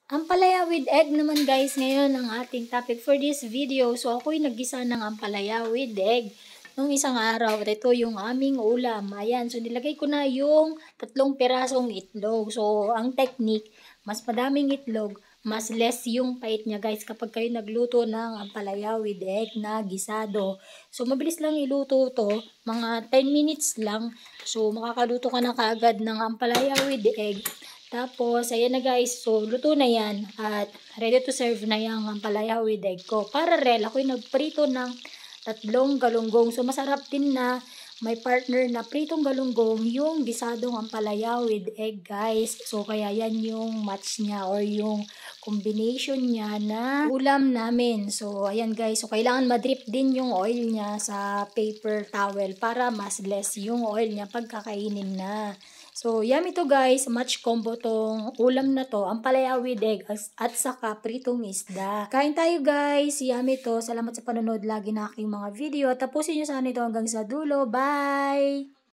Ampalaya with egg naman guys ngayon ang ating topic for this video. So ako'y naggisa ng ampalaya with egg nung isang araw. At ito yung aming ulam. Ayan, so nilagay ko na yung 3 pirasong itlog. So ang technique, mas madaming itlog, mas less yung pait niya guys kapag kayo nagluto ng ampalaya with egg na gisado. So mabilis lang iluto to, mga 10 minutes lang. So makakaluto ka na kaagad ng ampalaya with egg. Tapos, ayan na guys. So, luto na yan. At ready to serve na yung ampalaya with egg ko. Para rel, ako'y nagprito ng 3 galunggong. So, masarap din na may partner na pritong galunggong yung gisadong ampalaya with egg guys. So, kaya yan yung match niya or yung combination niya na ulam namin. So, ayan guys. So, kailangan madrip din yung oil niya sa paper towel para mas less yung oil niya pagkakainin na. So, yummy to guys. Match combo tong ulam na to. Ampalaya with egg at saka pritong isda. Kain tayo guys. Yummy to. Salamat sa panonood lagi na aking mga video. Tapusin nyo sana ito hanggang sa dulo. Bye!